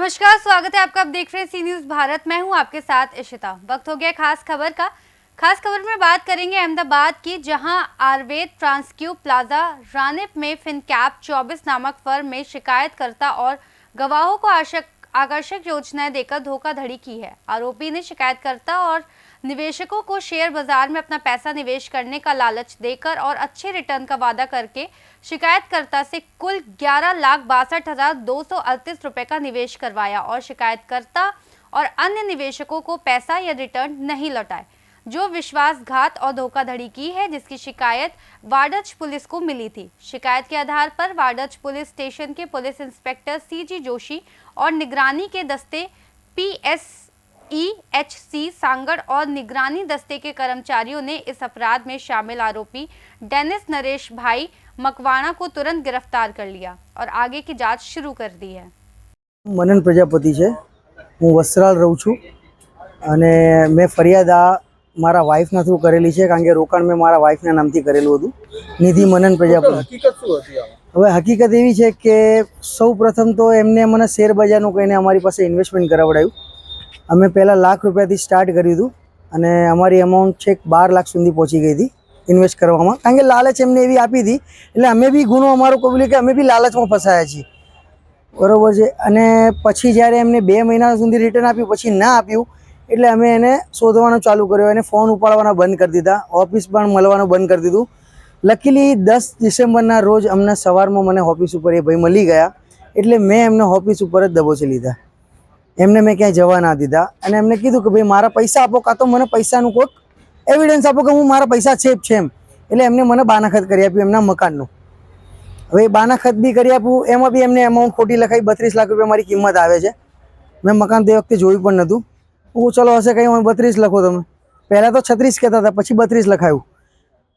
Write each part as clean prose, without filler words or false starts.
नमस्कार, स्वागत है आपका। आप देख रहे हैं सी न्यूज़ भारत। मैं हूं आपके साथ इशिता। वक्त हो गया खास खबर का। खास खबर में बात करेंगे अहमदाबाद की, जहां आयुर्वेद ट्रांसक्यू प्लाजा रानिप में फिनकैप 24 नामक फर्म में शिकायतकर्ता और गवाहों को आकर्षक योजनाएं देकर धोखाधड़ी की है। आरोपी ने शिकायतकर्ता और निवेशकों को शेयर बाजार में अपना पैसा निवेश करने का लालच देकर और अच्छे रिटर्न का वादा करके शिकायतकर्ता से कुल 11,62,238 रुपए का निवेश करवाया और शिकायतकर्ता और अन्य निवेशकों को पैसा या रिटर्न नहीं लौटाए, जो विश्वासघात और धोखाधड़ी की है, जिसकी शिकायत वाडज पुलिस को मिली थी। शिकायत के आधार पर वाडज पुलिस स्टेशन के पुलिस इंस्पेक्टर CG जोशी और निगरानी के दस्ते PSEHC सांगड़ और निगरानी दस्ते के कर्मचारियों ने इस अपराध में शामिल आरोपी डेनिस नरेश भाई मकवाणा को तुरंत गिरफ्तार कर लिया और आगे की जांच शुरू कर दी है। मनन प्रजापति है, हूँ वस्त्राल रहूँ छूँ અને મેં ફરિયાદ મારા વાઈફના થ્રુ કરેલી છે, કારણ કે રોકાણ મેં મારા વાઈફના નામથી કરેલું હતું, નિધિ મનન પ્રજાપતિ। હકીકત શું હતી? હવે હકીકત એવી છે કે સૌ પ્રથમ તો એમને મને શેર બજારનું કહીને અમારી પાસે ઇન્વેસ્ટમેન્ટ કરાવડાવ્યું। અમે પહેલાં ₹1,00,000 રૂપિયાથી સ્ટાર્ટ કર્યું હતું અને અમારી અમાઉન્ટ છેક 12 લાખ સુધી પહોંચી ગઈ હતી ઇન્વેસ્ટ કરવામાં, કારણ કે લાલચ એમને એવી આપી હતી। એટલે અમે બી ગુનો અમારો કબૂલ્યો કે અમે બી લાલચમાં ફસાયા છીએ, બરાબર છે। અને પછી જ્યારે એમને 2 મહિના સુધી રિટર્ન આપ્યું, પછી ના આપ્યું, એટલે અમે એને શોધવાનું ચાલુ કર્યું, એને ફોન ઉપાડવાના બંધ કરી દીધા, ઓફિસ પણ મળવાનું બંધ કરી દીધું। લકીલી 10 ડિસેમ્બરના રોજ અમને સવારમાં મને ઓફિસ ઉપર એ ભાઈ મળી ગયા, એટલે મેં એમને ઓફિસ ઉપર જ દબોચી લીધા। એમને મેં ક્યાંય જવા ના દીધા અને એમને કીધું કે ભાઈ મારા પૈસા આપો, કાં તો મને પૈસાનું કોઈક એવિડન્સ આપો કે હું મારા પૈસા સેફ છે એમ। એટલે એમને મને બાનાખત કરી આપ્યું એમના મકાનનું। હવે બાનાખત બી કરી આપ્યું, એમાં બી એમને અમાઉન્ટ ખોટી લખાઈ, 32 લાખ રૂપિયા મારી કિંમત આવે છે। મેં મકાન તે વખતે જોયું પણ નહોતું। હું ચલો હશે કંઈ 32 લખો તમે, પહેલાં તો 36 કહેતા હતા, પછી 32 લખાયું।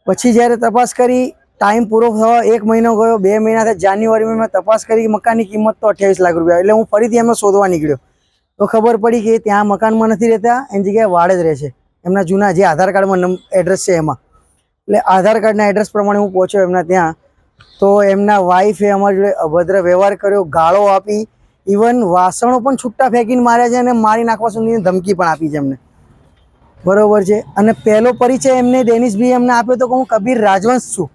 પછી જ્યારે તપાસ કરી, ટાઈમ પૂરો થવા 1 મહિનો ગયો, 2 મહિના થયા, જાન્યુઆરીમાં મેં તપાસ કરી, મકાનની કિંમત તો 28 લાખ રૂપિયા। એટલે હું ફરીથી એમને શોધવા નીકળ્યો તો ખબર પડી કે ત્યાં મકાનમાં નથી રહેતા, એની જગ્યાએ વાડ જ રહે છે, એમના જૂના જે આધાર કાર્ડમાં એડ્રેસ છે એમાં। એટલે આધાર કાર્ડના એડ્રેસ પ્રમાણે હું પહોંચ્યો એમના ત્યાં, તો એમના વાઈફે અમારી જોડે અભદ્ર વ્યવહાર કર્યો, ગાળો આપી, ઇવન વાસણો પણ છૂટા ફેંકીને માર્યા છે અને મારી નાખવા સુધીની ધમકી પણ આપી છે એમને, બરાબર છે। અને પહેલો પરિચય એમને ડેનિશભાઈ એમને આપ્યો તો કે હું કબીર રાજવંશ છું,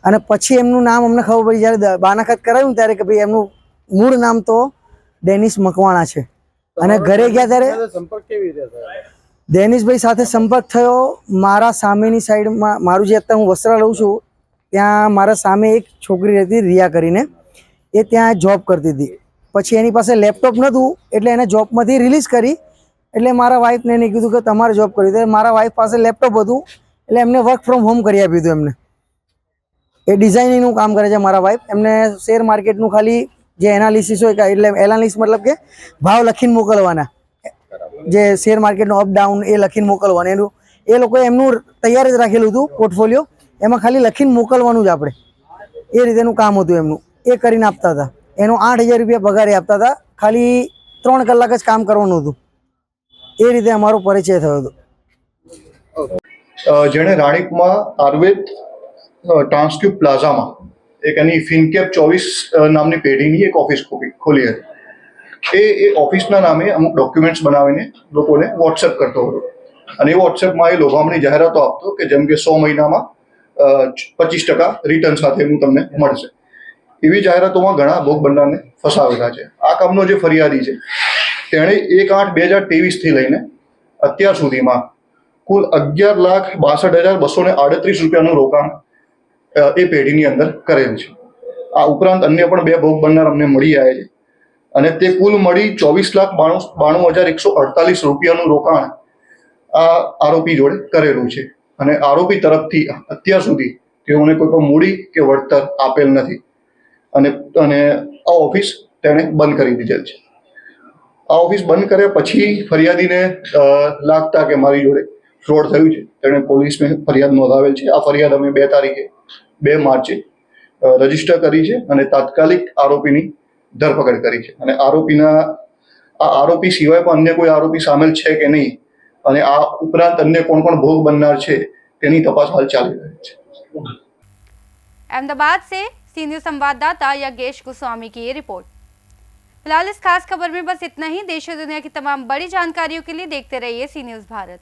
અને પછી એમનું નામ અમને ખબર પડી જ્યારે બાનાખત કરાવ્યું ત્યારે કે ભાઈ એમનું મૂળ નામ તો ડેનિશ મકવાણા છે। અને ઘરે ગયા ત્યારે સંપર્ક કેવી રીતે થયો? ડેનિશભાઈ સાથે સંપર્ક થયો મારા સામેની સાઈડમાં, મારું જે અત્યારે હું વસ્ત્રાલ રહું છું ત્યાં મારા સામે એક છોકરી રહેતી રિયા કરીને, એ ત્યાં જોબ કરતી હતી। પછી એની પાસે લેપટોપ નહોતું એટલે એને જોબમાંથી રિલીઝ કરી, એટલે મારા વાઈફને એને કીધું કે તમારે જોબ કરવી તો મારા વાઈફ પાસે લેપટોપ હતું, એટલે એમને વર્ક ફ્રોમ હોમ કરી આપ્યું હતું એમને। એ ડિઝાઇનિંગનું કામ કરે છે મારા વાઈફ, એમને શેર માર્કેટનું ખાલી જે એનાલિસિસ હોય, એટલે એનાલિસિસ મતલબ કે ભાવ લખીને મોકલવાના, જે શેર માર્કેટનો અપ ડાઉન એ લખીને મોકલવાનું, એનું એ લોકોએ એમનું તૈયાર જ રાખેલું હતું પોર્ટફોલિયો, એમાં ખાલી લખીને મોકલવાનું જ આપણે, એ રીતેનું કામ હતું એમનું। એ કરીને આપતા હતા, એનો 8,000 રૂપિયા પગારે આપતા હતા, ખાલી 3 કલાક જ કામ કરવાનું હતું। એ રીતે અમારો પરિચય થયો હતો। જેણે રાણીપમાં આયુર્વેદ ટ્રાન્સક્યુ પ્લાઝામાં એક એની ફિનકેપ 24 નામની પેઢીની એક ઓફિસ ખોલી હતી। એ ઓફિસના નામે અમુક ડોક્યુમેન્ટ્સ બનાવીને લોકોને વોટ્સએપ કરતો હતો, અને એ વોટ્સએપમાં એ લોભામણી જાહેરાતો આપતો કે જેમ કે 100 મહિનામાં 25% રિટર્ન સાથે હું તમને મળશે। એવી જાહેરાતોમાં ઘણા ભોગ બનનારને ફસાવેલા છે। આ કામનો જે ફરિયાદી છે તેણે 1/8/2023થી લઈને અત્યાર સુધીમાં કુલ 11,62,238 રૂપિયાનું રોકાણ એ પેઢીની અંદર કરેલ છે। આ ઉપરાંત અન્ય પણ 2 ભોગ બનનાર અમને મળી આવ્યા છે, અને તે કુલ મળી 24,92,148 રૂપિયાનું રોકાણ આ આરોપી જોડે કરેલું છે। અને આરોપી તરફથી અત્યાર સુધી તેઓને કોઈ પણ મૂડી કે વળતર આપેલ નથી, અને આ ઓફિસ તેણે બંધ કરી દીધેલ છે। આ ઓફિસ બંધ કર્યા પછી ફરિયાદીને લાગતા કે મારી જોડે ફ્રોડ થયું છે, તેણે પોલીસમાં ફરિયાદ નોંધાવેલ છે। આ ફરિયાદ અમે 2 તારીખે 2 માર્ચે રજીસ્ટર કરી છે અને તાત્કાલિક આરોપીની ધરપકડ કરી છે। અને આ આરોપી સિવાય પણ અન્ય કોઈ આરોપી સામેલ છે કે નહીં, અને આ ઉપરાંત અન્ય કોણ ભોગ બનનાર છે તેની તપાસ હાલ ચાલી રહી છે। अहमदाबाद से सी न्यूज़ संवाददाता योगेश गोस्वामी की ये रिपोर्ट। फिलहाल इस खास खबर में बस इतना ही। देश और दुनिया की तमाम बड़ी जानकारियों के लिए देखते रहिए सी न्यूज़ भारत।